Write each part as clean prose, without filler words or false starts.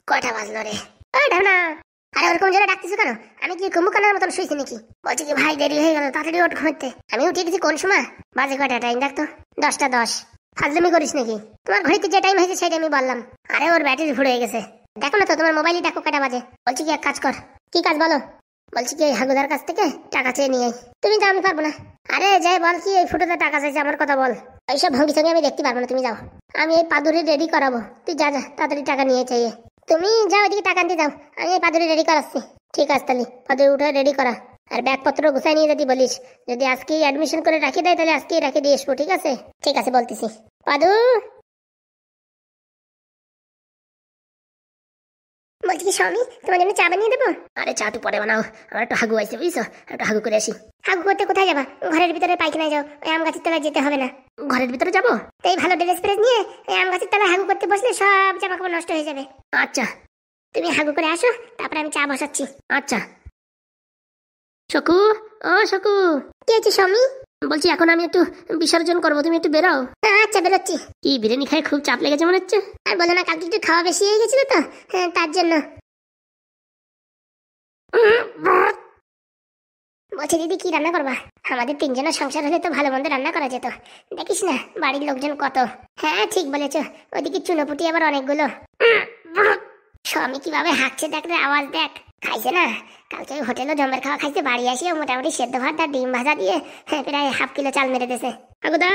কয়টা বাজলো রে? না, আরে ওরকম জোরে ডাকতেছো কেন? আমি কি কুম্ভকর্ণের মতন শুয়েছি নাকি? বলছি কি ভাই দেরি হয়ে গেল, তাড়াতাড়ি ওঠ ঘুমাতে। আমি উঠে গেছি কোন সময়? বাজে কয়টা? টাইম দেখতো 10টা 10। ফাজলামি করিস নাকি? তোমার ঘড়িতে যে টাইম হয়েছে সেটা আমি বললাম। আরে ওর ব্যাটারি ফুরিয়ে গেছে। দেখো না তো তোমার মোবাইলে, দেখো কয়টা বাজে। বলছি কি এক কাজ কর। কি কাজ বলো? বলছি কি হাগুদার কাছ থেকে টাকা চেয়ে নিয়ে আয়। তুমি যাও, আমি পারবো না। আরে যাই বল কি এই ফুটোতে টাকা চাইছে, আমার কথা বল। এইসব ভঙ্গি সঙ্গে আমি দেখতে পারবো না, তুমি যাও। আমি এই পাদুরি রেডি করাবো, তুই যা যা তাড়াতাড়ি টাকা নিয়ে চাইয়ে। তুমি যাও এদিকে টাকা আনতে যাও, আমি এই পাদুরি রেডি করাচ্ছি। ঠিক আছে তাহলে পাদুরি উঠে রেডি করা। আর ব্যাগপত্র গুছাই নিয়ে যদি বলিস, যদি আজকেই অ্যাডমিশন করে রাখি দেয় তাহলে আজকেই রাখি দিয়ে আসবো। ঠিক আছে? ঠিক আছে বলতেছি। পাদু, বলছি কি স্বামী, তোমার জন্য চা বানিয়ে দেবো? আরে চা তুই পরে বানাও, আমার একটু হাগু আছে বুঝছো, একটু হাগু করে আসি। হাগু করতে কোথায় যাবা? ঘরের ভিতরে পায়খানায় যাও, ওই আম গাছের তলায় যেতে হবে না। ঘরের ভিতরে যাবো? এই ভালো ড্রেস ফ্রেস নিয়ে এই আম গাছের তলায় হাগু করতে বসলে সব জামা কাপড় নষ্ট হয়ে যাবে। আচ্ছা, তুমি হাগু করে আসো, তারপরে আমি চা বসাচ্ছি। আচ্ছা। সকু, ও সকু। কি হয়েছে স্বামী? বলছি এখন আমি একটু বিসর্জন করবো, তুমি একটু বেরাও। আচ্ছা বেরোচ্ছি। কি বিরিয়ানি খাই খুব চাপ লেগেছে মনে হচ্ছে? আর বলো না, কালকে একটু খাওয়া বেশি হয়ে গেছিল তো, তার জন্য। বলছি দিদি কি রান্না করবা? আমাদের 3জনের সংসার হলে তো ভালো মন্দ রান্না করা যেত। দেখিস না বাড়ির লোকজন কত। হ্যাঁ ঠিক বলেছ, ওদিকে চুনোপুটি আবার অনেকগুলো। স্বামী কিভাবে হাঁকছে দেখ রে, আওয়াজ দেখ। খাইছে না? কালকে হোটেলে জমের খাওয়া খাইছে, বাড়ি আসিও মোটামুটি সেদ্ধ ভাত আর ডিম ভাজা দিয়ে প্রায় ½ কিলো চাল মেরে দিয়েছে। হাগুদা,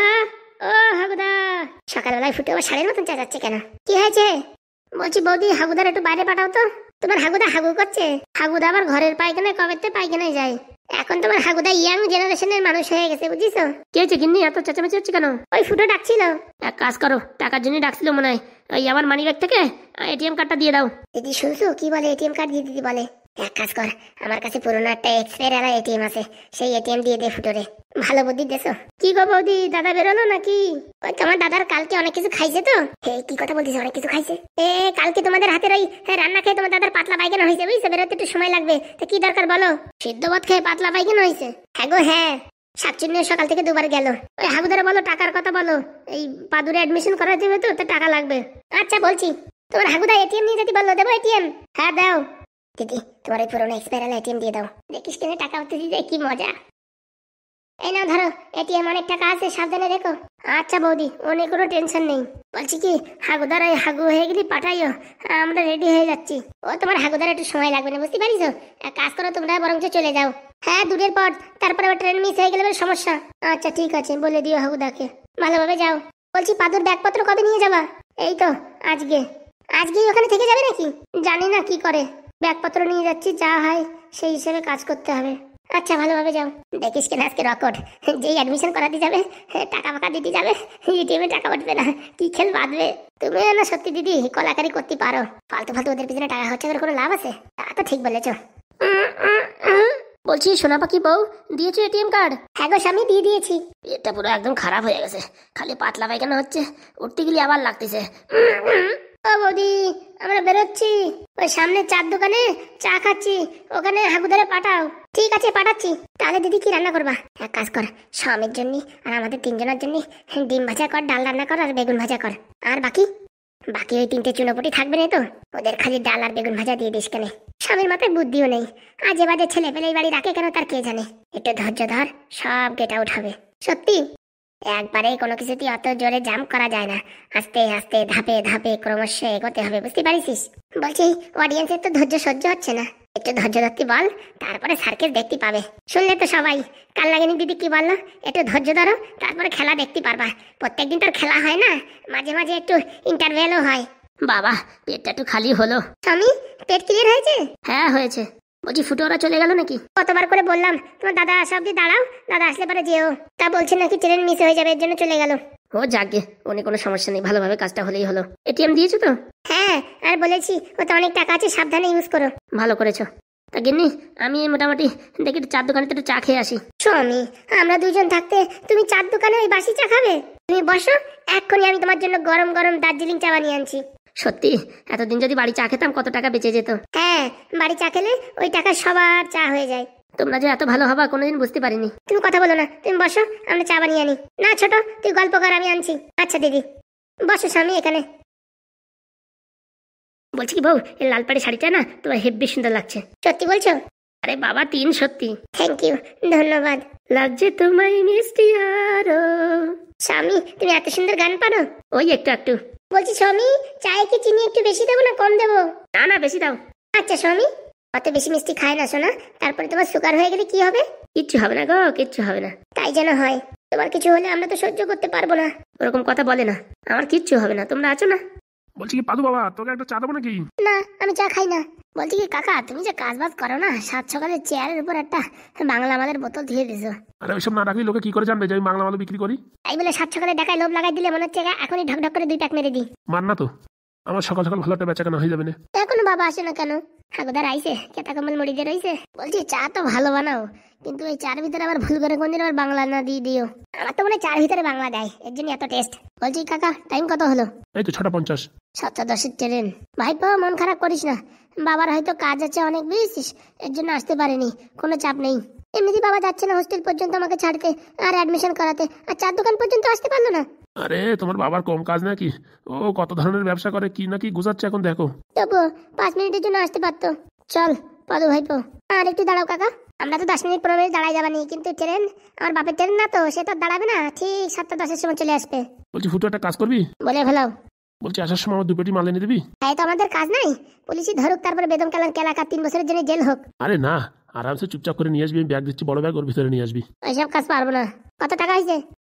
ও হাগুদা। সকালবেলায় ফুটে আবার শাড়ির মতন চেঁচাচ্ছে কেন? কি হয়েছে? বলছি বৌদি হাগুদার একটু বাইরে পাঠাও তো। তোমার হাগুদা হাগু করছে। হাগুদা আবার ঘরের পায়খানায় কবেতে পায়খানায় যায়। এখন তোমার হাগুদা ইয়াং জেনারেশনের মানুষ হয়ে গেছে, বুঝিছো? কি হয়েছে গিন্নি, এত চেঁচামেচি হচ্ছে কেন? ওই ফুটো ডাকছিল। এক কাজ করো, টাকার জন্য ডাকছিল মনে হয়। ওই আমার মানি ব্যাগ থেকে এটিএম কার্ডটা দিয়ে দাও। দিদি শুনছো কি বলে? এটিএম কার্ড দিয়ে দিদি বলে। এক কাজ কর, আমার কাছে পুরোনো একটা এক্সপায়ার এটিএম আছে, সেই এটিএম দিয়ে দে ফুটোরে। ভালো বুদ্ধি দেছো। কি গো বৌদি, দাদা বেরোলো নাকি? ওই তোমার দাদার কালকে অনেক কিছু খাইছে তো। কি কথা বলছিস, অনেক কিছু খাইছে? কালকে তোমাদের হাতের ওই রান্না খেয়ে তোমার দাদার পাতলা পায়খানা হয়েছে বুঝছো, বেরোতে একটু সময় লাগবে। তো কি দরকার বলো? সিদ্ধ ভাত খেয়ে পাতলা পায়খানা হয়েছে? হ্যাঁ গো হ্যাঁ, শাকচুন্নি সকাল থেকে 2বার গেল। ওই হাগুদারে বলো টাকার কথা বলো, এই পাদুরে অ্যাডমিশন করার জন্য তো টাকা লাগবে। আচ্ছা বলছি। তোমার হাগুদা এটিএম নিয়ে যেতে বললো, দেবো এটিএম? হ্যাঁ দাও। দিদি তোমার এই পুরোনো এক্সপায়ার এটিএম দিয়ে দাও, দেখিস কিনে টাকা উঠতে দিতে কি মজা। এই নাও ধরো এটিএম, অনেক টাকা আছে, সাবধানে রেখো। আচ্ছা বৌদি, অনেক কোনো টেনশন নেই। বলছি কি হাগুদার ওই হাগু হয়ে গেলি পাঠাইও, আমরা রেডি হয়ে যাচ্ছি। ও তোমার হাগুদার একটু সময় লাগবে না, বুঝতে পারিস? এক কাজ করো, তোমরা বরঞ্চ চলে যাও। হ্যাঁ দূরের পথ, তারপরে আবার ট্রেন মিস হয়ে গেলে সমস্যা। আচ্ছা ঠিক আছে, বলে দিও হাগুদাকে, ভালোভাবে যাও। বলছি পাদুর ব্যাগপত্র কবে নিয়ে যাবা? এই তো আজকে। আজকেই ওখানে থেকে যাবে নাকি? জানি না কি করে, ব্যাগপত্র নিয়ে যাচ্ছি, যা হয় সেই হিসেবে কাজ করতে হবে। আচ্ছা ভালোভাবে যাও। দেখিস কেন আজকে রকট, যেই অ্যাডমিশন করাতে যাবে টাকা ফাঁকা দিতে যাবে, এটিএমে টাকা উঠবে না, কি খেল বাঁধবে। তুমি না সত্যি দিদি কলাকারি করতে পারো। ফালতু ফালতু ওদের পিছনে টাকা খরচা করে কোনো লাভ আছে? তা তো ঠিক বলেছো। বলছি সোনা পাখি বউ, দিয়েছো এটিএম কার্ড? হ্যাঁ গো স্বামী, দিয়ে দিয়েছি। এটা পুরো একদম খারাপ হয়ে গেছে, খালি পাতলা পায়খানা হচ্ছে, উঠতে গেলে আবার লাগতেছে। ও বৌদি আমরা বেরোচ্ছি, ওই সামনে চার দোকানে চা খাচ্ছি, ওখানে হাগুদারে পাঠাও। ঠিক আছে পাঠাচ্ছি। তাহলে দিদি কি রান্না করবা? এক কাজ কর, স্বামীর জন্য আর আমাদের 3জনের জন্য ডিম ভাজা কর, ডাল রান্না কর আর বেগুন ভাজা কর। আর বাকি বাকি ওই 3টে চুনোপুটি থাকবে না তো, ওদের খালি ডাল আর বেগুন ভাজা দিয়ে দিস কেন। স্বামীর মাথায় বুদ্ধিও নেই, আজে বাজে ছেলে পেলে এই বাড়ি রাখে কেন তার কে জানে। একটু ধৈর্য ধর, সব গেট আউট হবে। সত্যি একবারে কোনো কিছুতেই অত জোরে জাম্প করা যায় না, আস্তে আস্তে ধাপে ধাপে ক্রমশ এগোতে হবে, বুঝতে পারিস? বলছি অডিয়েন্সের তো ধৈর্য সহ্য হচ্ছে না, একটু ধৈর্য ধরতে বল, তারপরে সার্কেস দেখতে পাবে। শুনলে তো সবাই, কাল লাগেনি দিদি কি বললো? একটু ধৈর্য ধরো, তারপরে খেলা দেখতে পারবা। প্রত্যেকদিন তোর খেলা হয় না, মাঝে মাঝে একটু ইন্টারভেলও হয়। বাবা পেটটা একটু খালি হলো। স্বামী পেট ক্লিয়ার হয়েছে? হ্যাঁ হয়েছে। বলছি ফুটো ওরা চলে গেল নাকি? কতবার করে বললাম তোমার দাদা আসা অব্দি দাঁড়াও, দাদা আসলে পরে যেও। তা বলছে নাকি ট্রেন মিস হয়ে যাবে, এর জন্য চলে গেল। ও যাকে, অনেক কোনো সমস্যা নেই, ভালোভাবে কাজটা হলেই হলো। এটিএম দিয়েছো তো? হ্যাঁ, আর বলেছি ওতে অনেক টাকা আছে, সাবধানে ইউজ করো। ভালো করেছো। তা গিন্নি আমি মোটামুটি দেখি চার দোকানে একটু চা খেয়ে আসি। স্বামী আমরা 2জন থাকতে তুমি চার দোকানে ওই বাসি চা খাবে? তুমি বসো, এক্ষুনি আমি তোমার জন্য গরম গরম দার্জিলিং চা বানিয়ে আনছি। সত্যি এতদিন যদি বাড়ি চা খেতাম কত টাকা বেঁচে যেত। হ্যাঁ বাড়ি চা খেলে ওই টাকা সবার চা হয়ে যায়। তোমরা যে এত ভালো হবা কোনোদিন বুঝতে পারিনি। তুমি কথা বলো না, তুমি বসো, আমরা চা বানিয়ে আনি। না ছোট, তুই গল্প কর, আমি আনছি। আচ্ছা দিদি, বসো স্বামী এখানে। বলছি কি বউ, এই লাল পাড়ি শাড়িটা না তোমার হেব্বি সুন্দর লাগছে। সত্যি বলছো? আরে বাবা, সত্যি। থ্যাংক ইউ, ধন্যবাদ। লাগছে তোমায় মিষ্টি আরো। স্বামী, তুমি এত সুন্দর গান পারো? ওই একটু একটু। বলছি স্বামী, চায়ে কি চিনি একটু বেশি দেবো না কম দেবো? না না, বেশি দাও। আচ্ছা স্বামী, অত বেশি মিষ্টি খায় না শোনা, তারপরে তোমার সুগার হয়ে গেলে কি হবে? কিচ্ছু হবে না গো, কিচ্ছু হবে না। তাই যেন হয়, তোমার কিছু হলে আমরা তো সহ্য করতে পারবো না। ওরকম কথা বলে না, আমার কিচ্ছু হবে না, তোমরা আছো না। বলছি কি পাদু বাবা, তোকে একটা চা দেবো নাকি? না, আমি চা খাই না। বলছি কি কাকা, তুমি যে কাজ বাজ করো না, সাত সকালে চেয়ারের উপর একটা বাংলা মালের বোতল দিয়ে দিছো। আরে ওইসব না রাখলে লোকে কি করে জানবে যে আমি বাংলা মাল বিক্রি করি? তাই বলে সাত সকালে ডাকায় লোভ লাগাই দিলে মনে হচ্ছে এখনই ঢক ঢক করে 2 প্যাক মেরে দিই। মান না তো, আমার সকাল সকাল ভালো একটা বেচা কেনা হয়ে যাবে না। এখনো বাবা আসে না কেন? হাগুদার আইছে, কেতা কম্বল মুড়ি দিয়ে রইছে। বলছি চা তো ভালো বানাও, কিন্তু এই চার ভিতরে আবার ভুল করে কোনদিন আবার বাংলা না দিয়ে দিও। আমার তো মনে হয় চার ভিতরে বাংলা দেয়, এর জন্য এত টেস্ট। বলছি কাকা, টাইম কত হলো? এই তো 6:50। 7:10 ট্রেন। ভাইপো মন খারাপ করিস না, বাবার হয়তো কাজ আছে অনেক, বুঝছিস, এর জন্য আসতে পারেনি। কোনো চাপ নেই, এমনিতেই বাবা যাচ্ছে না হোস্টেল পর্যন্ত আমাকে ছাড়তে আর অ্যাডমিশন করাতে, আর চার দোকান পর্যন্ত আসতে পারলো না। আরে তোমার বাবার কম কাজ নাকি? ও কত ধরনের ব্যবসা করে, কি নাকি গুজাচ্ছে এখন দেখো। তবু 5 মিনিটের জন্য আসতে পারতো। চল পাদু ভাইপো, আর একটু দাঁড়াও কাকা। আমরা তো 10 মিনিট 15 মিনিট দাঁড়াই যাবানি, কিন্তু ট্রেন আমার বাপের ট্রেন না তো, সে তো দাঁড়াবে না, ঠিক 7:10 সময় চলে আসবে। বলছি ফুটো একটা কাজ করবি? বলে ফেলাও। বলছি আসার সময় আমার 2 পেটি মাল এনে দিবি? তাই তো আমাদের কাজ নাই, পুলিশই ধরুক, তারপরে বেদম কালার কেলাকা 3 বছরের জন্য জেল হোক। আরে না, আরামসে চুপচাপ করে নিয়ে আসবি, ব্যাগ দিচ্ছি বড় ব্যাগ, ওর ভিতরে নিয়ে আসবি। ওইসব কাজ পারবো না। কত টাকা হয়েছে?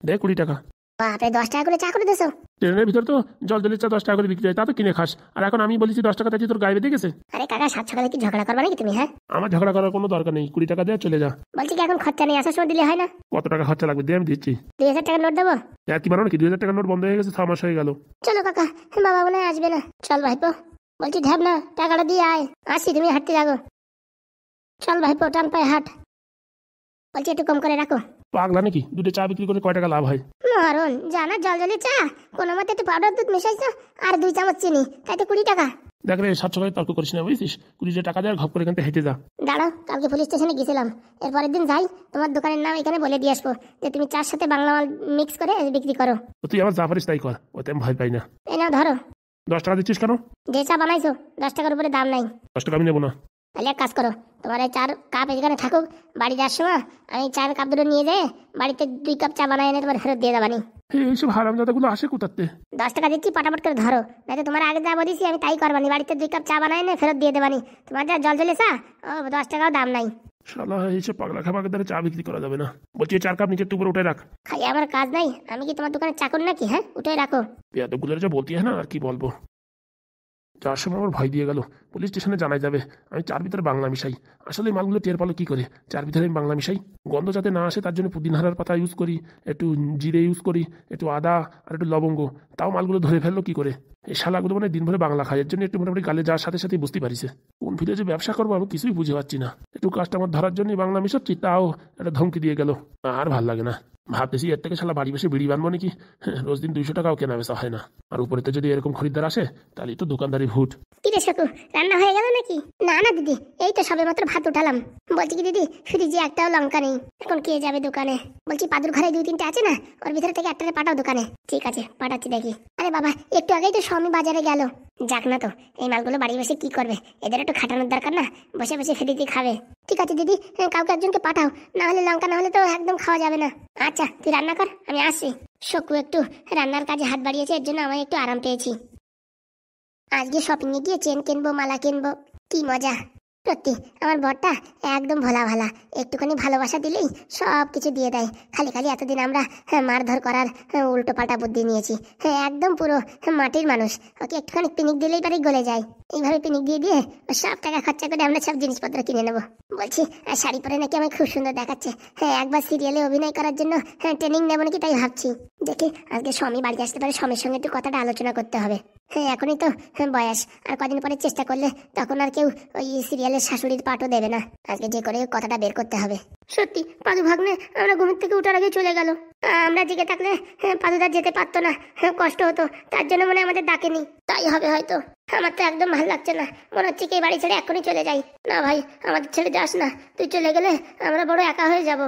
দে 20 টাকা। বাপরে, 10 টাকা করে চা করে দিছো? ট্রেনের ভিতর তো জল জলের চা 10 টাকা করে বিক্রি হয়, তা তো কিনে খাস। আর এখন আমি বলেছি 10 টাকা দিয়েছি, তোর গায়ে বেঁধে গেছে। আরে কাকা, সাত সকালে কি ঝগড়া করবা নাকি তুমি? হ্যাঁ, আমার ঝগড়া করার কোনো দরকার নেই, 20 টাকা দিয়ে চলে যা। বলছি কি এখন খরচা নেই, আসার সময় দিলে হয় না? কত টাকা খরচা লাগবে দে, আমি দিচ্ছি। 2000 টাকা নোট দেবো? আর কি বানানো নাকি? 2000 টাকার নোট বন্ধ হয়ে গেছে, 6 মাস হয়ে গেল। চলো কাকা, বাবা মনে হয় আসবে না। চল ভাইপো, বলছি ঢ্যাব না, টাকাটা দিয়ে আয়। আসি, তুমি হাঁটতে যাবো। চল ভাইপো, টান পায়ে হাট। বলছি একটু কম করে রাখো। পাগলা নাকি? 2টো চা বিক্রি করে কয় টাকা লাভ হয়? মরণ জানা, জল জলে চা, কোনো মতে একটু পাউডার দুধ মিশাইছো, আর 2 চামচ চিনি, তাই তো 20 টাকা। দেখ রে, 7 টাকায় তর্ক করিস না, বুঝছিস? 20 টাকা দিয়ে ঘপ করে এখান থেকে হেঁটে যা। দাঁড়াও, কালকে পুলিশ স্টেশনে গেছিলাম, এরপরের দিন যাই, তোমার দোকানের নাম এখানে বলে দিয়ে আসবো যে তুমি চার সাথে বাংলা মাল মিক্স করে বিক্রি করো। তো তুই আমার যা পারিস তাই কর, ওতে আমি ভয় পাই না। এই নাও ধরো। 10 টাকা দিচ্ছিস কেন? যে চা বানাইছো 10 টাকার উপরে দাম নাই। 10 টাকা আমি নেবো না। তাহলে এক কাজ করো, তোমার এই 4 কাপ এখানে থাকুক, বাড়ি যাওয়ার সময় আমি 4 কাপ দুটো নিয়ে যাই, বাড়িতে 2 কাপ চা বানাই এনে তোমার ফেরত দিয়ে দেবানি। এইসব হারামজাদাগুলো আসে কোথাতে? 10 টাকা দিচ্ছি, পটাপট করে ধরো, নয়তো তোমার আগে যা বলেছি আমি তাই করবানি, বাড়িতে 2 কাপ চা বানাই এনে ফেরত দিয়ে দেবানি। তোমার যা জল জলে চা, ও 10 টাকাও দাম নাই। শালা, এইসব পাগলা খাবারের দ্বারা চা বিক্রি করা যাবে না। বলছি 4 কাপ নিচে উপরে উঠে রাখ। খালি আমার কাজ নাই, আমি কি তোমার দোকানে চাকর নাকি? হ্যাঁ, উঠে রাখো। এতগুলো যা বলতি হয় না, আর কি বলবো। যার সময় আমার ভয় দিয়ে গেল, পুলিশ স্টেশনে জানাই যাবে আমি চার ভিতরে বাংলা মিশাই। আসলে এই মালগুলো টের পালো কি করে চার ভিতরে আমি বাংলা মিশাই? গন্ধ যাতে না আসে তার জন্য পুদিনহারার পাতা ইউজ করি, একটু জিরে ইউজ করি, একটু আদা আর একটু লবঙ্গ। তাও মালগুলো ধরে ফেললো কি করে? এই শালাগুলো মানে দিন ভরে বাংলা খায়, এর জন্য একটু মোটামুটি গালে যাওয়ার সাথে সাথে বুঝতে পারিছে কোন ভিলেজে ব্যবসা করবো আমি কিছুই বুঝে পাচ্ছি না। একটু কাস্টমার ধরার জন্য বাংলা মিশাচ্ছি, তাও একটা ধমকি দিয়ে গেল। আর ভাল লাগে না, ভাবতেছি এর থেকে শালা বাড়ি বসে বিড়ি বানবো নাকি। রোজ দিন 200 টাকাও কেনা বেচা হয় না, আর উপরে তো যদি এরকম খরিদ্দার আসে তাহলে তো দোকানদারি ভুট। কি রে সকু, রান্না হয়ে গেল নাকি? না না দিদি, এই তো সবে মাত্র ভাত উঠালাম। বলছি কি দিদি, ফ্রিজে একটাও লঙ্কা নেই, এখন কে যাবে দোকানে? বলছি পাদুর ঘরে 2-3টে আছে না, ওর ভিতরে থেকে একটারে পাঠাও দোকানে। ঠিক আছে, পাঠাচ্ছি দেখি। আরে বাবা, একটু আগেই তো স্বামী বাজারে গেল। যাক না তো, এই মালগুলো বাড়ি বসে কি করবে? এদের একটু খাটানোর দরকার না, বসে বসে ফ্রিতে খাবে। ঠিক আছে দিদি, কাউকে একজনকে পাঠাও, না হলে লঙ্কা না হলে তো একদম খাওয়া যাবে না। আচ্ছা তুই রান্না কর, আমি আসছি। সকু একটু রান্নার কাজে হাত বাড়িয়েছে, এর জন্য আমি একটু আরাম পেয়েছি। আজকে শপিং এ গিয়ে চেন কিনবো, মালা কিনবো, কি মজা। সত্যি আমার বরটা একদম ভোলা ভালা, একটুখানি ভালোবাসা দিলেই সব কিছু দিয়ে দেয়। খালি খালি এতদিন আমরা মারধর করার উল্টো পাল্টা বুদ্ধি নিয়েছি। একদম পুরো মাটির মানুষ, ওকে একটুখানি পিনিক দিলেই পারে গলে যায়। এইভাবে পিনিক দিয়ে দিয়ে সব টাকা খরচা করে আমরা সব জিনিসপত্র কিনে নেবো। বলছি শাড়ি পরে নাকি আমাকে খুব সুন্দর দেখাচ্ছে। একবার সিরিয়ালে অভিনয় করার জন্য ট্রেনিং নেবো নাকি তাই ভাবছি। দেখি আজকে স্বামী বাড়ি আসতে পারে, স্বামীর সঙ্গে একটু কথাটা আলোচনা করতে হবে। এখনই তো বয়স, আর কদিন পরে চেষ্টা করলে তখন আর কেউ ওই সিরিয়ালের শাশুড়ির পাটও দেবে না। আজকে যে করে কথাটা বের করতে হবে। সত্যি পাদু ভাগ্নে আমরা ঘুমের থেকে উঠার আগে চলে গেল। আমরা জেগে থাকলে পাদুদা যেতে পারতো না, কষ্ট হতো, তার জন্য মনে আমাদের ডাকেনি। তাই হবে হয়তো। আমার তো একদম ভালো লাগছে না, মনে হচ্ছে কি এই বাড়ি ছেড়ে এখনই চলে যাই। না ভাই, আমাদের ছেড়ে যাস না, তুই চলে গেলে আমরা বড় একা হয়ে যাব।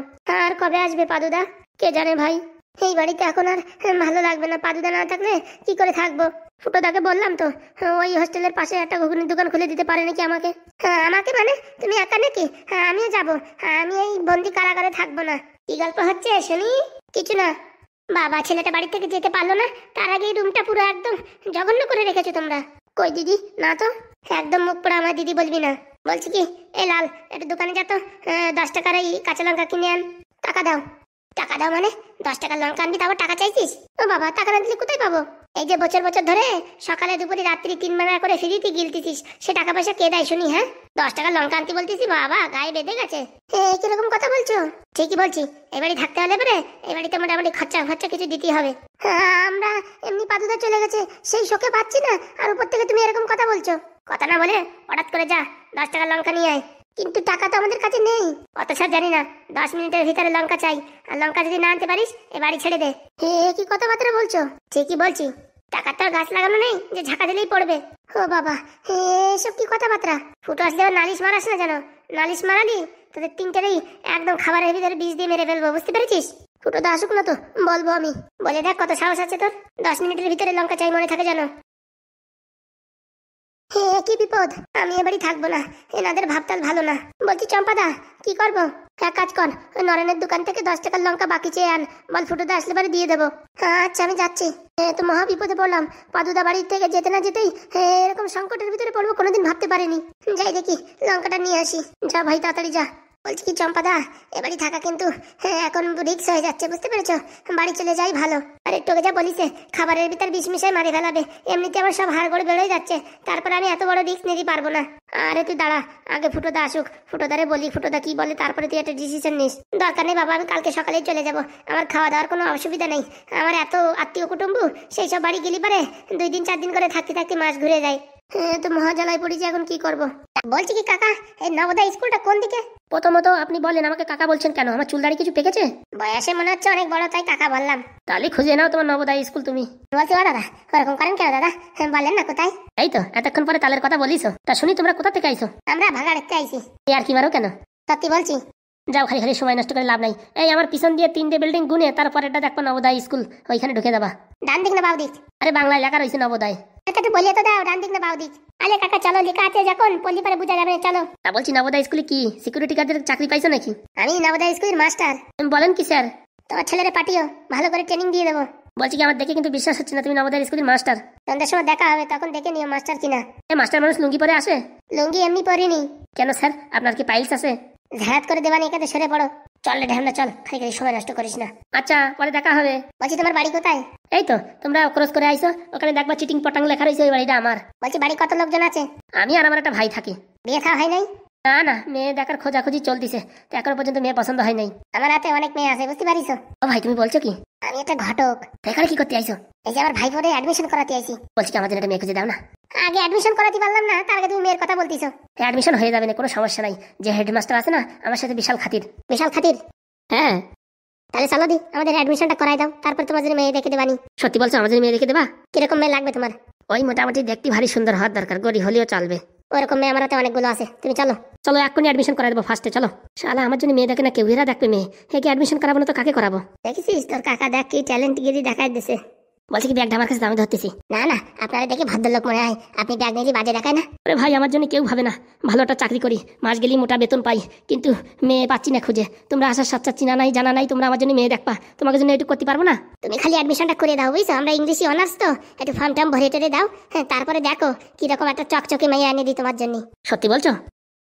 আর কবে আসবে পাদুদা কে জানে ভাই। এই বাড়িতে এখন আর ভালো লাগবে না, পাদুদা না থাকলে কি করে থাকবো। ফুটোদাকে বললাম তো, ওই হোস্টেলের পাশে একটা ঘুগনির দোকান খুলে দিতে পারে নাকি আমাকে। আমাকে মানে তুমি একা নাকি? আমিও যাবো, আমি এই বন্দি কারাগারে থাকবো না। কি গল্প হচ্ছে শুনি? কিছু না বাবা, ছেলেটা বাড়ি থেকে যেতে পারলো না, তার আগে এই রুমটা পুরো একদম জঘন্য করে রেখেছো তোমরা। কই দিদি? না তো, একদম মুখ পোড়া আমার দিদি বলবি না। বলছি কি, এই লাল একটু দোকানে যা তো, 10 টাকার এই কাঁচা লঙ্কা কিনে আন। টাকা দাও। টাকা দাও মানে 10 টাকার লঙ্কা আনবি, তারপর টাকা চাইছিস? ও বাবা, টাকা না দিলে কোথায় পাবো? এই যে বছর বছর ধরে সকালে দুপুরে রাত্রি 3 বেলা করে ফ্রিতে গিলতিছিস, সে টাকা পয়সা কে দেয় শুনি? হ্যাঁ, 10 টাকার লঙ্কা আনতে বলতেছি, বাবা গায়ে বেঁধে গেছে। কিরকম কথা বলছো? ঠিকই বলছি, এবারে থাকতে হলে পরে এই বাড়িতে মোটামুটি খরচা কিছু দিতে হবে। আমরা এমনি পাদুদা চলে গেছে সেই শোকে পাচ্ছি না, আর উপর থেকে তুমি এরকম কথা বলছো। কথা না বলে হঠাৎ করে যা 10 টাকার লঙ্কা নিয়ে আয়। কিন্তু টাকা তো আমাদের কাছে নেই। অত সব জানি না, 10 মিনিটের ভিতরে লঙ্কা চাই, আর লঙ্কা যদি না আনতে পারিস এ বাড়ি ছেড়ে দে। কি কথাবার্তা বলছো? ঠিকই বলছি, টাকার তো আর গাছ লাগানো নেই যে ঝাঁকা দিলেই পড়বে। ও বাবা, এসব কি কথাবার্তা? ফুটো আসলে আবার নালিশ মারাস না যেন, নালিশ মারালি তোদের 3টেরই একদম খাবারের ভিতরে বিষ দিয়ে মেরে ফেলবো, বুঝতে পেরেছিস? ফুটো তো আসুক না তো বলবো আমি। বলে দেখ কত সাহস আছে তোর, 10 মিনিটের ভিতরে লঙ্কা চাই, মনে থাকে যেন। কি বিপদ, আমি এবারই থাকবো না, এনাদের ভাবতাল ভালো না। বলছি চম্পাদা, কি করবো? এক কাজ কর, ওই নরেনের দোকান থেকে 10 টাকার লঙ্কা বাকি চেয়ে আন, বল ফুটোদা আসলে বাড়ি দিয়ে দেবো। আচ্ছা আমি যাচ্ছি। তো মহা বিপদে পড়লাম, পাদুদা বাড়ির থেকে যেতে না যেতেই এরকম সংকটের ভিতরে পড়বো কোনোদিন ভাবতে পারিনি। যাই দেখি লঙ্কাটা নিয়ে আসি। যা ভাই তাড়াতাড়ি যা। বলছি কি চম্পাদা, এবারই থাকা কিন্তু এখন রিক্স হয়ে যাচ্ছে, বুঝতে পেরেছো? বাড়ি চলে যাই ভালো। আর একটু যা বলিছে খাবারের ভিতর বিষ মিশাই মারি ফেলাবে, এমনিতে আমার সব হাড় গড়ে বেড়ে যাচ্ছে, তারপরে আমি এত বড় রিক্স নিতে পারবো না। আরে তুই দাঁড়া, আগে ফুটোদা আসুক, ফুটোদারে বলি ফুটোদা কি বলে, তারপরে তুই একটা ডিসিশন নিস। দরকার নেই বাবা, আমি কালকে সকালেই চলে যাব, আমার খাওয়া দাওয়ার কোনো অসুবিধা নেই। আমার এত আত্মীয় কুটুম্ব, সেই সব বাড়ি গেলি পারে 2 দিন 4 দিন করে থাকতে থাকতে মাস ঘুরে যায়। তো মহাজালায় পড়েছি, এখন কি করব? বলছি কি কাকা, এই নবোদয় স্কুলটা কোন দিকে? প্রথমত আপনি বলেন, আমাকে কাকা বলছেন কেন? আমার চুলদাড়ি কিছু পেকেছে? বয়সে মনে হচ্ছে অনেক বড়, তাই কাকা বললাম। তাহলে খুঁজে নাও তোমার নবোদয় স্কুল তুমি। বলছি ও দাদা, ওরকম করেন কেন দাদা? বলেন না কোথায়। এই তো এতক্ষণ পরে তালের কথা বলিস। তা শুনি তোমরা কোথা থেকে আইছো? আমরা ভাগা দেখতে আইছি। আর কি মারো কেন? সত্যি বলছি। যাও, খালি খালি সময় নষ্ট করে লাভ নাই। এই আমার পিছন দিয়ে 3টে বিল্ডিং গুনে তারপর এটা দেখবা নবোদয় স্কুল, ওইখানে ঢুকে যাবা। ডান দিক না বাউ দিক? আরে বাংলায় লেখা রয়েছে নবোদয়। একটু বলিয়ে তো দাও, ডান দিক না বাউ দিক? আলে কাকা চলো, লেখা আছে যখন পল্লী পারে বোঝা যাবে, চলো। তা বলছি নবোদয় স্কুলে কি সিকিউরিটি গার্ডের চাকরি পাইছো নাকি? আমি নবোদয় স্কুলের মাস্টার। বলেন কি স্যার? তোমার ছেলেরে পাঠিও, ভালো করে ট্রেনিং দিয়ে দেবো। বলছি কি, আমার দেখে কিন্তু বিশ্বাস হচ্ছে না তুমি নবোদয় স্কুলের মাস্টার। সন্ধ্যার সময় দেখা হবে, তখন দেখে নিও মাস্টার কিনা। মাস্টার মানুষ লুঙ্গি পরে আসে? লুঙ্গি এমনি পরিনি। কেন স্যার, আপনার কি পাইলস আছে? ঝাড়াত করে দেবানি, এখানে সরে পড়ো। চল রে ঢ্যামনা, চল, খালি খালি সময় নষ্ট করিস না। আচ্ছা, পরে দেখা হবে। বলছি তোমার বাড়ি কোথায়? এই তো তোমরা ক্রস করে আইছো, ওখানে দেখবা চিটিং পটাং লেখা রয়েছে, ওই বাড়িটা আমার। বলছি বাড়ি কত লোকজন আছে? আমি আর আমার একটা ভাই থাকি। বিয়ে খাওয়া হয় নাই? না না, মেয়ে দেখার খোঁজাখুঁজি চলতিছে, তো এখনো পর্যন্ত মেয়ে পছন্দ হয় নাই। আমার হাতে অনেক মেয়ে আছে, বুঝতে পারিস? ও ভাই, তুমি বলছো কি? আমি একটা ঘটক। এখানে কি করতে আইছো? এই যে আমার ভাই পরে অ্যাডমিশন করাতে আইছি। বলছি কি, আমাদের একটা মেয়ে খুঁজে দাও না। আগে অ্যাডমিশন করাতে পারলাম না, তার আগে তুমি মেয়ের কথা বলতিছো। অ্যাডমিশন হয়ে যাবে না, কোনো সমস্যা নাই। যে হেডমাস্টার আছে না, আমার সাথে বিশাল খাতির। বিশাল খাতির? হ্যাঁ। তাহলে চলো দি, আমাদের অ্যাডমিশনটা করাই দাও, তারপর তোমার জন্য মেয়ে দেখে দেবানি। সত্যি বলছো? আমাদের মেয়ে দেখে দেবা? কিরকম মেয়ে লাগবে তোমার? ওই মোটামুটি দেখতে ভারী সুন্দর হওয়ার দরকার, গড়ি হলেও চলবে। ওরকম মেয়ে আমার হাতে অনেকগুলো আছে, তুমি চলো। চলো এক্ষুনি অ্যাডমিশন করাই দেবো ফার্স্টে, চলো। শালা আমার জন্য মেয়ে দেখে না কেউ, এরা দেখবে মেয়ে, কি অ্যাডমিশন করাবো না তো কাকে করাবো? দেখেছিস তোর কাকা দেখ কি ট্যালেন্ট গিরি দেখাই দিছে। বলছি কি, ব্যাগটা আমার কাছে আমি ধরতেছি। না না, আপনারা দেখে ভদ্রলোক মনে হয়, আপনি ব্যাগ নিয়ে বাজে দেখায় না। আরে ভাই, আমার জন্য কেউ ভাবে না, ভালো একটা চাকরি করি, মাস গেলেই মোটা বেতন পাই, কিন্তু মেয়ে পাচ্ছি না খুঁজে। তোমরা আসার সাচ্চা চিনা নাই জানা নাই, তোমরা আমার জন্য মেয়ে দেখবা, তোমাকে জন্য একটু করতে পারবো না? তুমি খালি অ্যাডমিশনটা করে দাও, বুঝছো? আমরা ইংলিশে অনার্স তো, একটু ফর্ম টর্ম ভরে টরে দাও, হ্যাঁ, তারপরে দেখো কিরকম একটা চকচকে মেয়ে এনে দিই তোমার জন্য। সত্যি বলছো?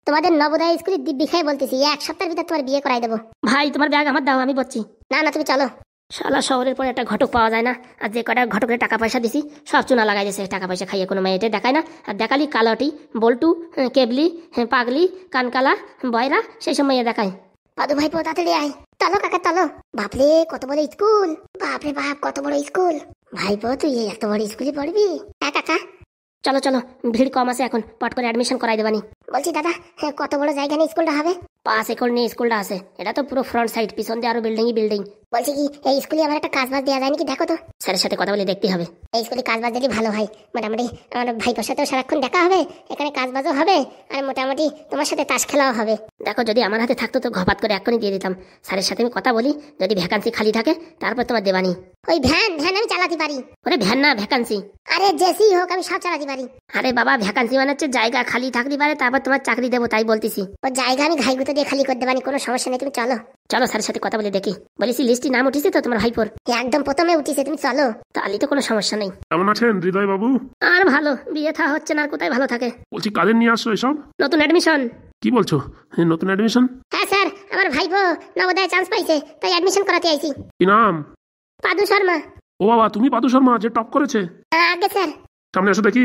তোমাদের নবোদয় স্কুলের দিব্যি খাই বলতেছি, 1 সপ্তাহের ভিতর তোমার বিয়ে করাই দেবো। ভাই তোমার ব্যাগ আমার দাও, আমি বলছি। না না, তুমি চলো। শালা শহরের পরে একটা ঘটক পাওয়া যায় না, আর যে কটা ঘটকের টাকা পয়সা দিছি সব চুনা লাগাই দিয়েছে, টাকা পয়সা খাইয়ে কোনো মেয়েটে দেখায় না। আর দেখালি কালটি, বল্টু, কেবলি, পাগলি, কানকালা, বয়রা, সেই সব মেয়ে দেখায়। পাদু ভাই তাড়াতাড়ি আয়। চলো কাকা চলো। বাপরে কত বড় স্কুল, বাপরে বাপ কত বড় স্কুল। ভাইপো তুই এত বড় স্কুলে পড়বি? হ্যাঁ কাকা। চলো চলো, ভিড় কম আছে এখন, পট করে অ্যাডমিশন করাই দেবানি। বলছি দাদা, কত বড় জায়গা নিয়ে স্কুলটা হবে? 5 একর নিয়ে স্কুলটা আছে। এটা তো পুরো ফ্রন্ট সাইড, পিছন দিয়ে আরো বিল্ডিংই বিল্ডিং। বলছি কি এই স্কুলে আমার একটা কাজবাজ দেওয়া যায় নাকি? দেখো তো, স্যারের সাথে কথা বলে দেখতে হবে। এই স্কুলে কাজবাজ দিলে ভালো হয়, মোটামুটি আমার ভাইপোর সাথেও সারাক্ষণ দেখা হবে, এখানে কাজবাজও হবে, আর মোটামুটি তোমার সাথে তাস খেলাও হবে। দেখো যদি আমার হাতে থাকতো তো ঘপাত করে এক্ষুনি দিয়ে দিতাম। স্যারের সাথে আমি কথা বলি, যদি ভ্যাকান্সি খালি থাকে তারপর তোমার দেবানি। ওই ভ্যান ভ্যান আমি চালাতে পারি। ওরে ভ্যান না, ভ্যাকান্সি। আরে জেসি হোক, আমি সব চালাতে পারি। আরে বাবা, ভ্যাকান্সি মানে হচ্ছে জায়গা খালি থাকতে পারে, তারপর তোমার চাকরি দেবো, তাই বলতেছি। ও জায়গা আমি ঘাইগুতো দিয়ে খালি করে দেবানি, কোনো সমস্যা নেই, তুমি চলো। চলো স্যারের সাথে কথা বলে দেখি। বলেছি লিস্টে নাম উঠিছে তো তোমার ভাইপোর? একদম প্রথমে উঠিছে, তুমি চলো। তাহলে তো কোনো সমস্যা নেই। কেমন আছেন হৃদয় বাবু? আর ভালো, বিয়ে থা হচ্ছে না, আর কোথায় ভালো থাকে। বলছি কাদের নিয়ে আসছো এসব? নতুন অ্যাডমিশন। কি বলছো? নতুন অ্যাডমিশন? হ্যাঁ স্যার, আমার ভাইপো নবোদয় চান্স পাইছে, তাই অ্যাডমিশন করাতে আইছি। কি নাম? পাদু শর্মা। ও বাবা, তুমি পাদু শর্মা যে টপ করেছে? আগে স্যার। সামনে এসো দেখি।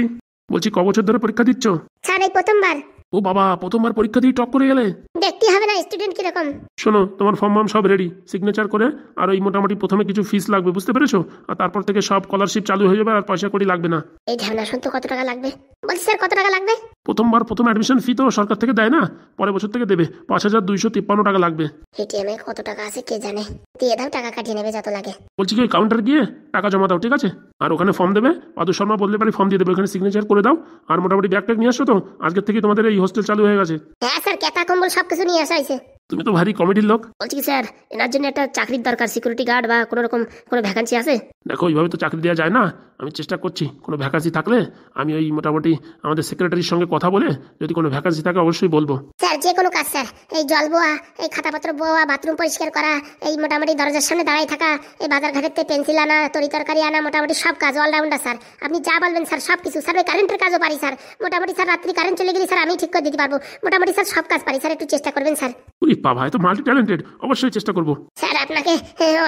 বলছি ক বছর ধরে পরীক্ষা দিচ্ছ? স্যার এই প্রথমবার। ও বাবা, প্রথমবার পরীক্ষা দিয়ে টপ করে গেলে? দেখতে হবে না স্টুডেন্ট কিরকম। শোনো, তোমার ফর্ম সব রেডি, সিগনেচার করে, আর ওই মোটামুটি প্রথমে কিছু ফিস লাগবে, বুঝতে পেরেছো? আর তারপর থেকে সব স্কলারশিপ চালু হয়ে যাবে, আর পয়সা কড়ি লাগবে না। এই ঝামেলা শুনতে কত টাকা লাগবে? বলছি স্যার কত টাকা লাগবে? প্রথম অ্যাডমিশন ফি তো সরকার থেকে দেয় না, পরের বছর থেকে দেবে, 5,253 টাকা লাগবে। এটিএম এ কত টাকা আছে কে জানে, দিয়ে দাও, টাকা কাটিয়ে নেবে যত লাগে। বলছি কি, কাউন্টার গিয়ে টাকা জমা দাও, ঠিক আছে? আর ওখানে ফর্ম দেবে, পাদু শর্মা বললে পারি ফর্ম দিয়ে দেবে, ওখানে সিগনেচার করে দাও। আর মোটামুটি ব্যাগ ট্যাগ নিয়ে আসছো তো? আজকের থেকে তোমাদের এই হোস্টেল চালু হয়ে গেছে। হ্যাঁ স্যার, কেতা কম্বল সবকিছু নিয়ে আসা হয়েছে। তুমি তো ভারী কমেডির লোক। বলছি কি স্যার, এনার জন্য একটা চাকরির দরকার, সিকিউরিটি গার্ড বা কোনো রকম কোনো ভ্যাকান্সি আছে? দেখো, ওইভাবে তো চাকরি দেওয়া যায় না, আমি চেষ্টা করছি। কোনো ভ্যাকান্সি থাকলে আমি ওই মোটামুটি আমাদের সেক্রেটারির সঙ্গে কথা বলে যদি কোনো ভ্যাকান্সি থাকে অবশ্যই বলবো। স্যার যে কোনো কাজ স্যার, এই জল বোয়া, এই খাতাপত্র বোয়া, বাথরুম পরিষ্কার করা, এই মোটামুটি দরজার সামনে দাঁড়াই থাকা, এই বাজার ঘাটেতে পেন্সিল আনা, তরি তরকারি আনা, মোটামুটি সব কাজ অলরাউন্ডার স্যার। আপনি যা বলবেন স্যার সব কিছু। স্যার ওই কারেন্টের কাজও পারি স্যার, মোটামুটি স্যার রাত্রি কারেন্ট চলে গেলে স্যার আমি ঠিক করে দিতে পারবো। মোটামুটি স্যার সব কাজ পারি স্যার, একটু চেষ্টা করবেন স্যার। উরি বাবা, এ তো মাল্টি ট্যালেন্টেড, অবশ্যই চেষ্টা করবো। স্যার আপনাকে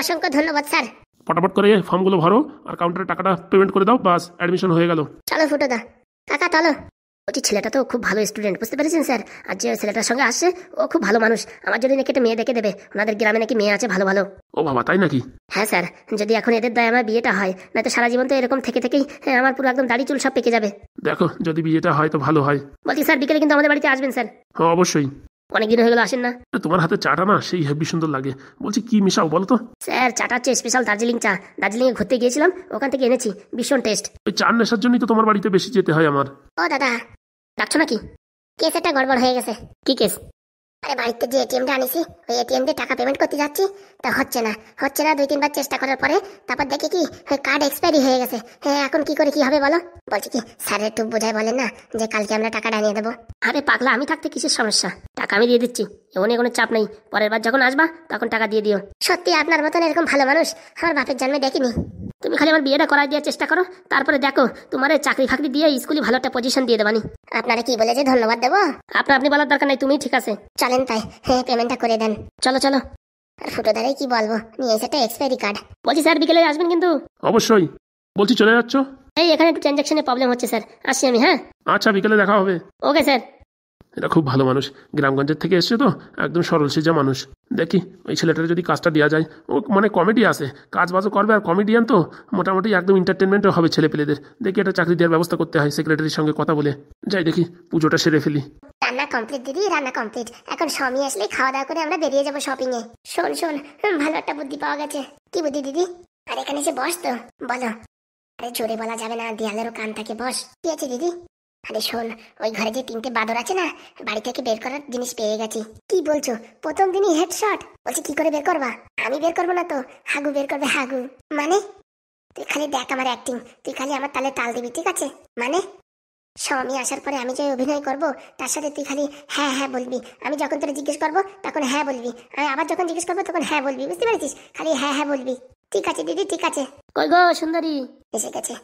অসংখ্য ধন্যবাদ স্যার। ফটাফট করে ফর্মগুলো ভরো আর কাউন্টারে টাকাটা পেমেন্ট করে দাও, বাস অ্যাডমিশন হয়ে গেল। চলো ফুটো দা, কাকা চলো। ওই ছেলেটা তো খুব ভালো স্টুডেন্ট, বুঝতে পেরেছেন স্যার? আর যে ছেলেটার সঙ্গে আসছে ও খুব ভালো মানুষ, আমার জন্য নাকি একটা মেয়ে দেখে দেবে, ওনাদের গ্রামে নাকি মেয়ে আছে ভালো ভালো। ও বাবা, তাই নাকি? হ্যাঁ স্যার, যদি এখন এদের দায় আমার বিয়েটা হয়, নয়তো সারা জীবন তো এরকম থেকে থেকেই আমার পুরো একদম দাড়ি চুল সব পেকে যাবে। দেখো যদি বিয়েটা হয় তো ভালো হয়। বলছি স্যার বিকেলে কিন্তু আমাদের বাড়িতে আসবেন স্যার। হ্যাঁ অবশ্যই। অনেকদিন হয়ে গেল আসেন না। তোমার হাতে চাটা না সেই হেভি সুন্দর লাগে। বলছি কি মিশাও বলো তো? স্যার চাটা হচ্ছে স্পেশাল দার্জিলিং চা, দার্জিলিং এ ঘুরতে গিয়েছিলাম, ওখান থেকে এনেছি, ভীষণ টেস্ট। ওই চার নেশার জন্যই তো তোমার বাড়িতে বেশি যেতে হয় আমার। ও দাদা, ডাকছো নাকি? কেস একটা গড়বড় হয়ে গেছে। কি কেস? আরে বাড়িতে যে এটিএমটা আনিছি, ওই এটিএম দিয়ে টাকা পেমেন্ট করতে যাচ্ছি, তা হচ্ছে না 2-3বার চেষ্টা করার পরে তারপর দেখি কি কার্ড এক্সপায়ারি হয়ে গেছে। হ্যাঁ এখন কি করে কি হবে বলো? বলছি কি স্যার একটু বোঝায় বলেন না যে কালকে আমরা টাকাটা নিয়ে দেবো। আরে পাগলা, আমি থাকতে কিসের সমস্যা, টাকা আমি দিয়ে দিচ্ছি, এমন কোনো চাপ নেই। পরের বার যখন আসবা তখন টাকা দিয়ে দিও। সত্যি আপনার মতন এরকম ভালো মানুষ আমার বাপের জন্মে দেখিনি। তুমি খালি আমার বিয়েটা করাই দেওয়ার চেষ্টা করো, তারপরে দেখো তোমার চাকরি ফাকরি দিয়ে স্কুলে ভালো একটা পজিশন দিয়ে দেবানি। আপনারা কি বলে যে ধন্যবাদ দেবো? আপনি বলার দরকার নাই, তুমি ঠিক আছে। চলেন তাই, হ্যাঁ পেমেন্টটা করে দেন। চলো চলো। আর ফুটো দাঁড়াই কি বলবো, নিয়ে এসে একটা এক্সপায়ারি কার্ড। বলছি স্যার বিকেলে আসবেন কিন্তু। অবশ্যই। বলছি চলে যাচ্ছ? এই এখানে একটু ট্রানজাকশনের প্রবলেম হচ্ছে স্যার, আসছি আমি। হ্যাঁ আচ্ছা, বিকেলে দেখা হবে। Okay sir. এটা খুব ভালো মানুষ, গ্রামগঞ্জের থেকে এসছে তো, একদম সরল সিজা মানুষ। দেখি ওই ছেলেটার যদি কাজটা দেওয়া যায়, ও মানে কমেডি আছে, কাজ বাজও করবে, আর কমেডিয়ান তো মোটামুটি একদম এন্টারটেনমেন্টও হবে ছেলেপেলেদের। দেখি একটা চাকরি দেওয়ার ব্যবস্থা করতে হয়, সেক্রেটারির সঙ্গে কথা বলে যাই, দেখি পুজোটা সেরে ফেলি। রান্না কমপ্লিট দিদি, রান্না কমপ্লিট। এখন স্বামী আসলে খাওয়া দাওয়া করে আমরা বেরিয়ে যাবো শপিং এ। শোন শোন, ভালো একটা বুদ্ধি পাওয়া গেছে। কি বুদ্ধি দিদি? আর এখানে এসে বস তো, বলো। আরে জোরে বলা যাবে না, দেয়ালেরও কান থাকে, বস। কি আছে দিদি? আরে শোন, ওই ঘরে যে 3টে বাদর আছে না, বাড়ি থেকে বের করার জিনিস পেয়ে গেছি। কি বলছো? প্রথম দিনই হেডশট? বলছি কি করে বের করবা? আমি বের করবো না তো, হাগু বের করবে, হাগু। মানে? তুই খালি দেখ আমার অ্যাক্টিং, তুই খালি আমার তালে তাল দিবি, ঠিক আছে? মানে স্বামী আসার পরে আমি যে অভিনয় করব, তার সাথে তুই খালি হ্যাঁ হ্যাঁ বলবি। আমি যখন তোরা জিজ্ঞেস করবো তখন হ্যাঁ বলবি, আমি আবার যখন জিজ্ঞেস করবো তখন হ্যাঁ বলবি, বুঝতে পেরেছিস? খালি হ্যাঁ হ্যাঁ বলবি। ঠিক আছে দিদি, ঠিক আছে। কই গো সুন্দরী? এসে গেছে।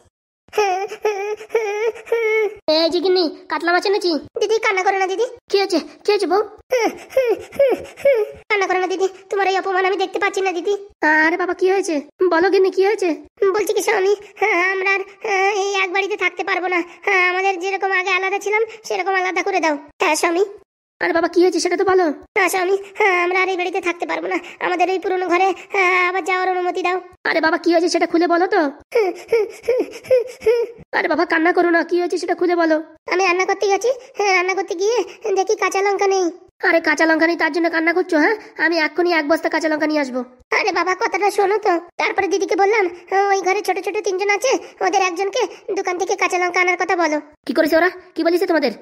এই যে গিন্নি, কাতলা মাছ এনেছি। দিদি কান্না করে না দিদি। কি হয়েছে, কি হয়েছে বউ? কান্না করে না দিদি, তোমার এই অপমান আমি দেখতে পাচ্ছি না দিদি। আরে বাবা কি হয়েছে বলো গিন্নি, কি হয়েছে? বলছি কি স্বামী, আমরা এই এক বাড়িতে থাকতে পারবো না, আমাদের যেরকম আগে আলাদা ছিলাম সেরকম আলাদা করে দাও। হ্যাঁ স্বামী। আরে বাবা কি হয়েছে সেটা তো বলো। না স্বামী, আমরা আর এই বাড়িতে থাকতে পারবো না, আমাদের ওই পুরনো ঘরে আবার যাওয়ার অনুমতি দাও। আরে বাবা কি হয়েছে সেটা খুলে বলো তো। আরে বাবা কান্না করো না, কি হয়েছে সেটা খুলে বলো। আমি রান্না করতে গেছি, রান্না করতে গিয়ে দেখি কাঁচা লঙ্কা নেই। আরে কাঁচা লঙ্কা নেই তার জন্য কান্না করছো? হ্যাঁ, আমি এক্ষুনি 1 বস্তা কাঁচা লঙ্কা নিয়ে আসবো। আরে বাবা কথাটা শোনো তো। তারপরে দিদিকে বললাম ওই ঘরে ছোট ছোট 3জন আছে, ওদের একজনকে দোকান থেকে কাঁচা লঙ্কা আনার কথা বলো। কি করেছে ওরা, কি বলেছে তোমাদের?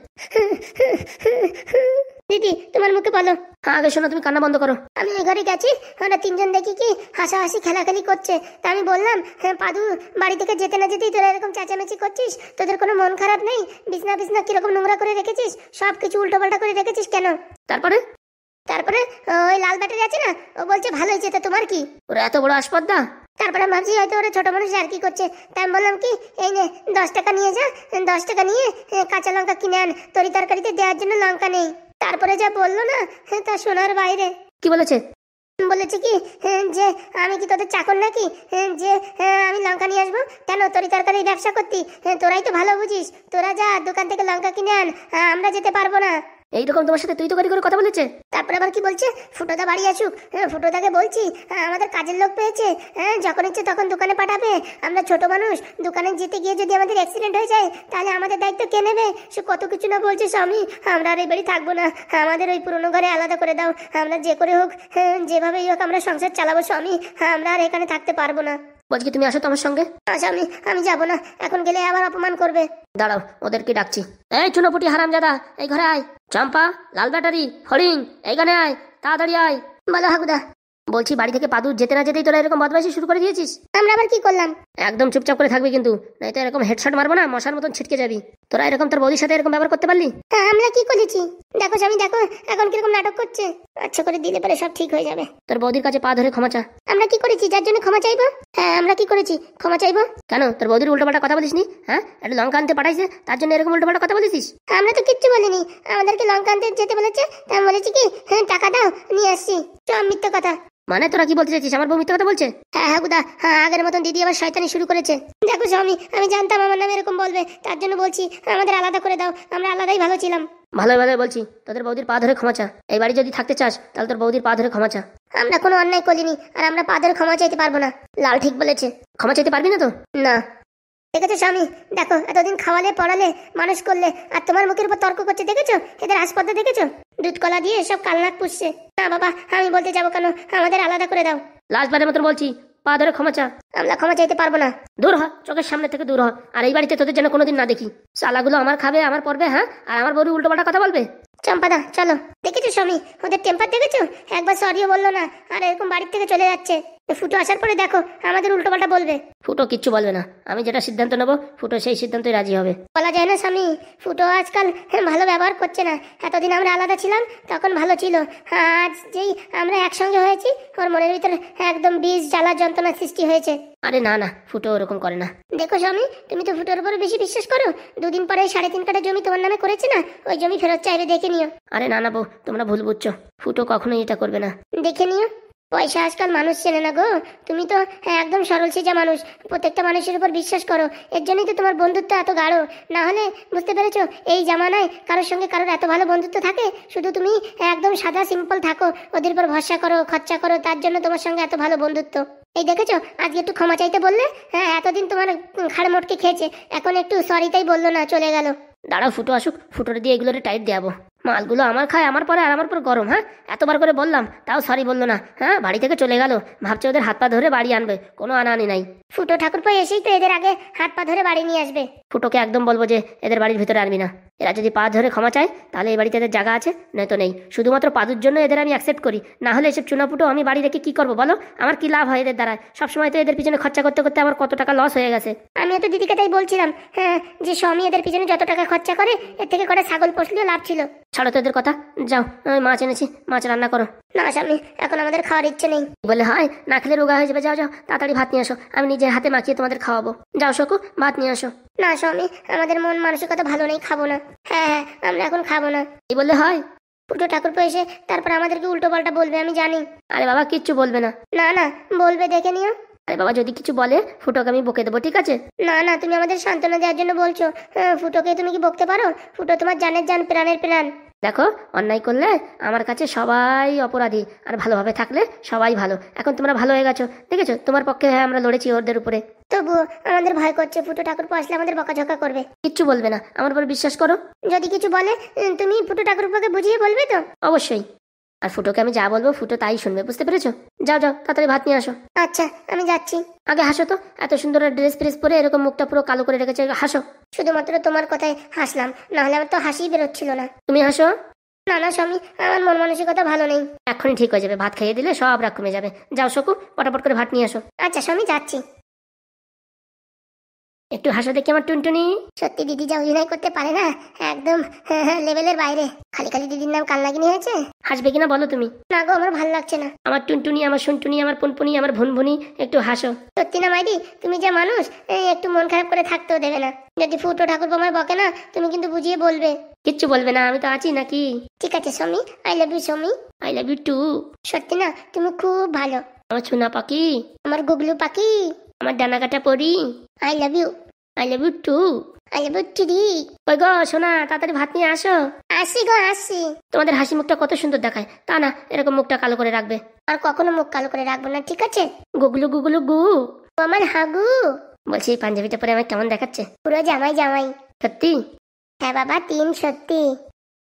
দিদি তোমার মুখে বলো। আগে শোনো, তুমি কান্না বন্ধ করো। আমি ওই ঘরে গেছি, ওরা 3জন দেখি কি হাসাহাসি খেলাখেলি করছে। তা আমি বললাম পাদু বাড়ি থেকে যেতে না যেতেই তোরা এরকম চেঁচামেচি করছিস, তোদের কোনো মন খারাপ নেই? বিছনা বিছনা কিরকম নোংরা করে রেখেছিস, সব কিছু উল্টোপাল্টা করে রেখেছিস কেন? তারপরে ওই লাল ব্যাটারি আছে না, ও বলছে ভালো হয়েছে, তো তোমার কি? ওরা এত বড় আসপদ্দা। তারপরে আমি ভাবছি হয়তো ওরা ছোট মানুষ আর কি করছে, তাই আমি বললাম কি এই নে 10 টাকা নিয়ে যা, 10 টাকা নিয়ে কাঁচা লঙ্কা কিনে আন, তরি তরকারিতে দেওয়ার জন্য লঙ্কা নেই। তারপরে যা বললো না তা শোনার বাইরে। কি বলেছে? বলেছে কি যে আমি কি তোদের চাকর নাকি যে আমি লঙ্কা নিয়ে আসবো? কেন তরি তরকারি ব্যবসা করতি? তোরাই তো ভালো বুঝিস, তোরা যা দোকান থেকে লঙ্কা কিনে আন, আমরা যেতে পারবো না। এইরকম তোমার সাথে তুই তো করে কথা বলেছে। তারপরে আবার কি বলছে, ফুটোদা বাড়ি আসুক, ফুটোদাকে বলছি আমাদের কাজের লোক পেয়েছে, যখন ইচ্ছে তখন দোকানে পাঠাবে, আমরা ছোট মানুষ, দোকানে যেতে গিয়ে যদি আমাদের অ্যাক্সিডেন্ট হয়ে যায় তাহলে আমাদের দায়িত্ব কে নেবে? সে কত কিছু না বলছে স্বামী, আমরা আর এই বাড়ি থাকবো না, আমাদের ওই পুরোনো ঘরে আলাদা করে দাও, আমরা যে করে হোক যেভাবেই হোক আমরা সংসার চালাবো স্বামী, আমরা আর এখানে থাকতে পারবো না। বলছি তুমি আসো তোমার সঙ্গে। স্বামী আমি যাবো না, এখন গেলে আবার অপমান করবে। দাঁড়াও ওদেরকে ডাকছি। এই চুনোপুটি হারামজাদা, এই ঘরে আয়। চম্পা, লাল ব্যাটারি, ফড়িং, এইখানে আয়, তাড়াতাড়ি আয়। বলো হাগুদা। বলছি বাড়ি থেকে পাদু যেতে না যেতেই তোরা এরকম বদমাইশি শুরু করে দিয়েছিস। আমরা আবার কি করলাম? একদম চুপচাপ করে থাকবি কিন্তু, নয়তো এরকম হেডশট মারবো না, মশার মতন ছিটকে যাবি। তোরা এরকম তোর বৌদির সাথে এরকম ব্যবহার করতে পারলি? আমরা কি করেছি? দেখো স্বামী দেখো এখন কিরকম নাটক করছে। আচ্ছা করে দিলে পরে সব ঠিক হয়ে যাবে। তোর বৌদির কাছে পা ধরে ক্ষমা চা। আমরা কি করেছি যার জন্য ক্ষমা চাইবো? হ্যাঁ আমরা কি করেছি ক্ষমা চাইবো? কেন তোর বৌদির উল্টোপাল্টা কথা বলিস নি? হ্যাঁ, একটা লঙ্কা আনতে পাঠাইছে তার জন্য এরকম উল্টোপাল্টা কথা বলেছিস? আমরা তো কিচ্ছু বলিনি, আমাদেরকে লঙ্কা আনতে যেতে বলেছে, তাই আমি বলেছি কি টাকা দাও নিয়ে আসছি। সব মিথ্যে কথা। মানে তোরা কি বলতে চাইছিস, আমার বউ মিথ্যে কথা বলছে? হ্যাঁ গুদা, আগের মতন দিদি আবার শয়তানি শুরু করেছে। দেখো স্বামী আমি জানতাম আমার নামে এরকম বলবে, তার জন্য বলছি আমাদের আলাদা করে দাও, আমরা আলাদাই ভালো ছিলাম। ভালো ভালো বলছি, তোদের বৌদির পা ধরে ক্ষমা চা। এই বাড়ি যদি থাকতে চাস তাহলে তোর বৌদির পা ধরে ক্ষমা চা। আমরা কোনো অন্যায় করিনি, আর আমরা পা ধরে ক্ষমা চাইতে পারবো না। লাল ঠিক বলেছে, ক্ষমা চাইতে পারবি না তো? না। দেখেছো স্বামী, দেখো এতদিন খাওয়ালে পড়ালে মানুষ করলে, আর তোমার মুখের উপর তর্ক করছে, দেখেছো এদের আসপদ্দা দেখেছো? দুধ কলা দিয়ে সব কালনাক পুষছে। না বাবা আমি বলতে যাবো কেন, আমাদের আলাদা করে দাও। লাস্টবারের মতন বলছি পা ধরে ক্ষমা চা। আমরা ক্ষমা চাইতে পারবো না। দূর হ, চোখের সামনে থেকে দূর হ, আর এই বাড়িতে তোদের যেন কোনোদিন না দেখি। শালাগুলো আমার খাবে আমার পড়বে, হ্যাঁ, আর আমার বড় উল্টোপাল্টা কথা বলবে। চম্পাদা চলো। দেখেছো স্বামী ওদের টেম্পার দেখেছো, একবার সরিও বললো না, আর এরকম বাড়ির থেকে চলে যাচ্ছে। ফুটো আসার পরে দেখো আমাদের উল্টোপাল্টা বলবে। ফুটো কিচ্ছু বলবে না, আমি যেটা সিদ্ধান্ত নেবো ফুটো সেই সিদ্ধান্তই রাজি হবে। বলা যায় না স্বামী, ফুটো আজকাল ভালো ব্যবহার করছে না। এতদিন আমরা আলাদা ছিলাম তখন ভালো ছিল, আজ যেই আমরা একসঙ্গে হয়েছি ওর মনের ভিতরে একদম বিষ জ্বালা যন্ত্রণা সৃষ্টি হয়েছে। আরে না না, ফুটো ওরকম করে না। দেখো স্বামী তুমি তো ফুটোর উপরে বেশি বিশ্বাস করো, 2 দিন পরে 3.5 কাঠা জমি তোমার নামে করেছে না, ওই জমি ফেরত চাইবে, দেখে নিও। আরে না না বউ, তোমরা ভুল বুঝছো, ফুটো কখনোই এটা করবে না, দেখে নিও। পয়সা আজকাল মানুষ চেনে না গো, তুমি তো একদম সরল সিজা মানুষ, প্রত্যেকটা মানুষের উপর বিশ্বাস করো, এর জন্যই তো তোমার বন্ধুত্ব এত গাঢ়। না হলে বুঝতে পেরেছো এই জামানায় কারোর সঙ্গে কারোর এত ভালো বন্ধুত্ব থাকে, শুধু তুমি একদম সাদা সিম্পল থাকো, ওদের উপর ভরসা করো খরচা করো, তার জন্য তোমার সঙ্গে এত ভালো বন্ধুত্ব। এই দেখেছো আজকে একটু ক্ষমা চাইতে বললে, হ্যাঁ এতদিন তোমার খাড় মোটকে খেয়েছে, এখন একটু সরিটাই বললো না, চলে গেল। দাঁড়াও ফুটো আসুক, ফুটোর দিয়ে এগুলোরে টাইট দেবো। মালগুলো আমার খায় আমার পরে, আর আমার পর গরম। হ্যাঁ এতবার করে বললাম তাও সরি বললো না, হ্যাঁ বাড়ি থেকে চলে গেল, ভাবছে ওদের হাত পা ধরে বাড়ি আনবে, কোনো আনাআনি নাই। ফুটো ঠাকুরপো এসেই তো এদের আগে হাত পা ধরে বাড়ি নিয়ে আসবে। ফুটোকে একদম বলবো যে এদের বাড়ির ভিতরে আনবি না, এরা যদি পা ধরে ক্ষমা চায় তাহলে এই বাড়িতে এদের জায়গা আছে, নয়তো নেই। শুধুমাত্র পাদুর জন্য এদের আমি অ্যাকসেপ্ট করি, না হলে এসব চুনাপুটো আমি বাড়ি রেখে কি করবো বলো? আমার কি লাভ হয় এদের দ্বারা? সবসময় তো এদের পিছনে খরচা করতে করতে আমার কত টাকা লস হয়ে গেছে। আমিও তো দিদিকে তাই বলছিলাম, হ্যাঁ যে স্বামী এদের পিছনে যত টাকা খরচা করে এর থেকে করে ছাগল পোষলেও লাভ ছিল। ছাড়ো তো এদের কথা, যাও আমি মাছ এনেছি, মাছ রান্না করো। না স্বামী এখন আমাদের খাওয়ার ইচ্ছে নেই। বলে হয় না খেলে রোগা হয়ে যাবে, যাও যাও তাড়াতাড়ি ভাত নিয়ে আসো, আমি নিজের হাতে মাখিয়ে তোমাদের খাওয়াবো। যাও সকু ভাত নিয়ে আসো। না স্বামী আমাদের মন মানসিকতা ভালো নেই, খাবো না। হ্যাঁ হ্যাঁ আমরা এখন খাবো না। কি বললে হয়? ফুটো ঠাকুরপো এসে তারপর আমাদেরকে উল্টো পাল্টা বলবে, আমি জানি। আরে বাবা কিচ্ছু বলবে না। না না বলবে, দেখে নিও। আরে বাবা যদি কিছু বলে ফুটোকে আমি বকে দেবো, ঠিক আছে? না না তুমি আমাদের সান্ত্বনা দেওয়ার জন্য বলছো, ফুটোকে তুমি কি বকতে পারো? ফুটো তোমার জানের জান প্রাণের প্রাণ। দেখো, অন্যায় করলে আমার কাছে সবাই অপরাধী, আর ভালোভাবে থাকলে সবাই ভালো। এখন তোমরা ভালো হয়ে গেছো, দেখেছো? তোমার পক্ষে হ্যাঁ আমরা লড়েছি ওদের উপরে। তবুও আমাদের ভয় করছে, ফুটো ঠাকুরপো আসলে আমাদের বকাঝকা করবে। কিচ্ছু বলবে না, আমার উপর বিশ্বাস করো। যদি কিছু বলে তুমি ফুটো ঠাকুরপোকে বুঝিয়ে বলবে তো? অবশ্যই। আর ফুটোকে আমি যা বলবো ফুটো তাই শুনবে, বুঝতে পেরেছো? যাও যাও, তাড়াতাড়ি ভাত নিয়ে আসো। আচ্ছা, আমি যাচ্ছি। আগে হাসো তো, এত সুন্দর ড্রেস ফ্রেস পরে এরকম মুখটা পুরো কালো করে রেখেছে, হাসো। শুধুমাত্র তোমার কথায় হাসলাম, না হলে আমার তো হাসিই বেরোচ্ছিল না। তুমি হাসো। না না স্বামী, আমার মন মানসিকতা ভালো নেই। এখনই ঠিক হয়ে যাবে, ভাত খাইয়ে দিলে সব রাগ কমে যাবে। যাও সকু, পটাপট করে ভাত নিয়ে আসো। আচ্ছা স্বামী, যাচ্ছি। একটু হাসো দেখি আমার টুনটুনি। সত্যি দিদি যা অভিনয় করতে পারে না, একদম লেভেলের বাইরে। খালি খালি দিদির নাম কালনাগিনী হয়েছে। হাসবে কিনা বলো তুমি? না গো, আমার ভালো লাগছে না। আমার টুনটুনি, আমার শুনটুনি, আমার পুনপুনি, আমার ভুনভুনি, একটু হাসো। সত্যি না মাইদি, তুমি যা মানুষ, একটু মন খারাপ করে থাকতেও দেবে না। যদি ফুটো ঠাকুরপো আমায় বকে না, তুমি কিন্তু বুঝিয়ে বলবে। কিচ্ছু বলবে না, আমি তো আছি নাকি। ঠিক আছে স্বামী, আই লাভ ইউ স্বামী। I love you too. সত্যি না, তুমি খুব ভালো। আমার সোনা পাখি, আমার গুগলু পাখি, আমার ডানা কাটা পরি। I love you. I love you too. I love you too. কই গো সোনা, তাড়াতাড়ি ভাত নিয়ে আসো। আসি গো, আসি। তোমাদের হাসি মুখটা কত সুন্দর দেখায়, তা না এরকম মুখটা কালো করে রাখবে। আর কখনো মুখ কালো করে রাখবো না, ঠিক আছে? গুগলু গুগলু গু। ও আমার হাগু। বলছি এই পাঞ্জাবিটা পরে আমার কেমন দেখাচ্ছে? পুরো জামাই জামাই। সত্যি? হ্যাঁ বাবা, 3 সত্যি।